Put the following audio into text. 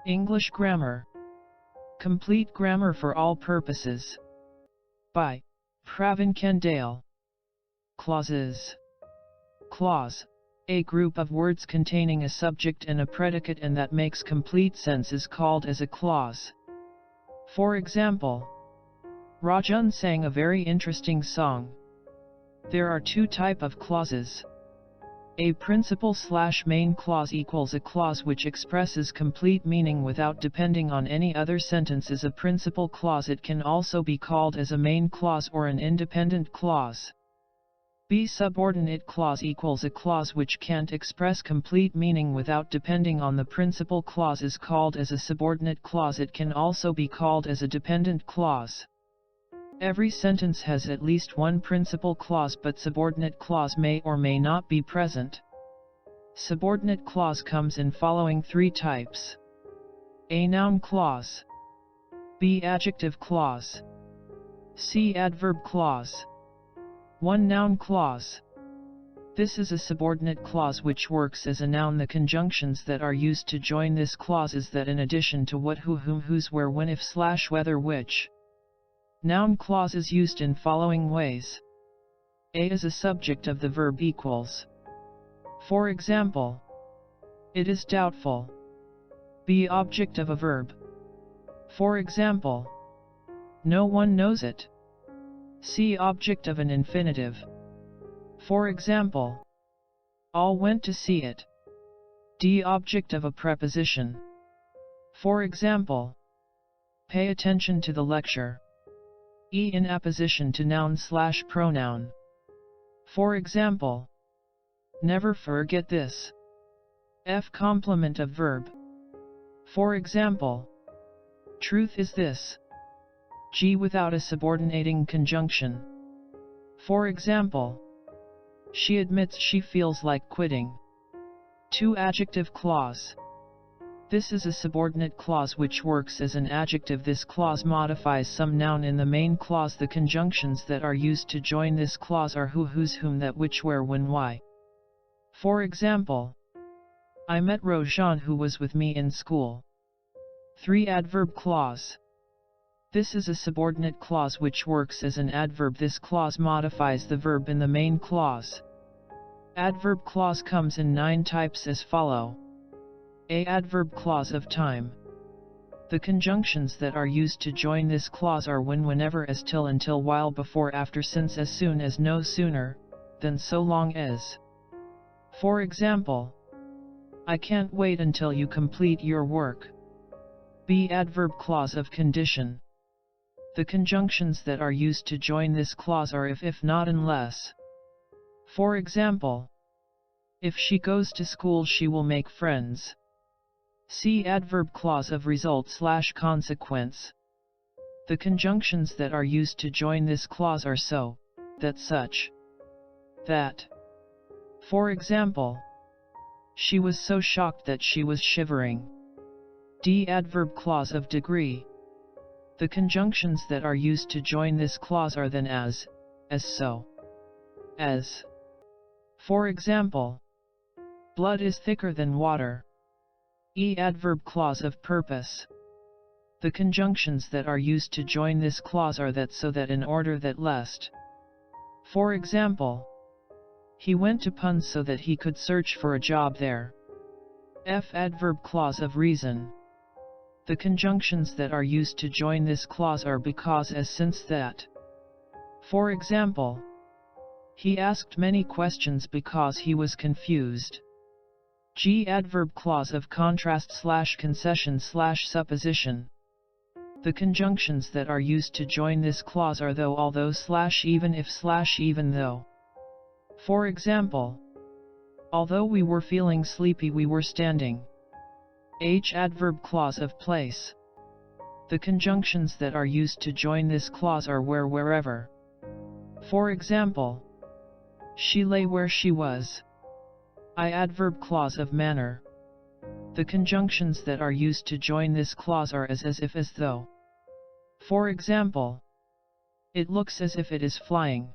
English Grammar. Complete Grammar for All Purposes. By PRAVIN KENDALE. Clauses. Clause. A group of words containing a subject and a predicate and that makes complete sense is called as a clause. For example, Rajan sang a very interesting song. There are two types of clauses. A principal/main clause equals a clause which expresses complete meaning without depending on any other sentence is a principal clause. It can also be called as a main clause or an independent clause. B subordinate clause equals a clause which can't express complete meaning without depending on the principal clause is called as a subordinate clause. It can also be called as a dependent clause. Every sentence has at least one principal clause, but subordinate clause may or may not be present. Subordinate clause comes in following three types. A. Noun clause. B. Adjective clause. C. Adverb clause. 1. Noun clause. This is a subordinate clause which works as a noun. The conjunctions that are used to join this clause is that, in addition to what, who, whom, whose, where, when, if, whether, which. Noun clause is used in following ways. A is a subject of the verb equals. For example, it is doubtful. B object of a verb. For example, no one knows it. C object of an infinitive. For example, all went to see it. D object of a preposition. For example, pay attention to the lecture. E in apposition to noun/pronoun. For example, never forget this. F complement of verb. For example, truth is this. G without a subordinating conjunction. For example, she admits she feels like quitting. 2. Adjective clause. This is a subordinate clause which works as an adjective. This clause modifies some noun in the main clause. The conjunctions that are used to join this clause are who, whose, whom, that, which, where, when, why. For example, I met Rajan who was with me in school. 3. Adverb clause. This is a subordinate clause which works as an adverb. This clause modifies the verb in the main clause. Adverb clause comes in 9 types as follow. A. Adverb clause of time. The conjunctions that are used to join this clause are when, whenever, as, till, until, while, before, after, since, as soon as, no sooner than, so long as. For example, I can't wait until you complete your work. B. Adverb clause of condition. The conjunctions that are used to join this clause are if not, unless. For example, if she goes to school she will make friends. C. Adverb clause of result/consequence. The conjunctions that are used to join this clause are so, that, such, that. For example, she was so shocked that she was shivering. D. Adverb clause of degree. The conjunctions that are used to join this clause are than, as so, as. For example, blood is thicker than water. E. Adverb clause of purpose. The conjunctions that are used to join this clause are that, so, that, in order, that, lest. For example, he went to Pune so that he could search for a job there. F. Adverb clause of reason. The conjunctions that are used to join this clause are because, as, since, that. For example, he asked many questions because he was confused. G. Adverb clause of contrast/concession/supposition. The conjunctions that are used to join this clause are though, although/even if/even though. For example, although we were feeling sleepy we were standing. H. Adverb clause of place. The conjunctions that are used to join this clause are where, wherever. For example, she lay where she was. I. Adverb clause of manner. The conjunctions that are used to join this clause are as if, as though. For example, it looks as if it is flying.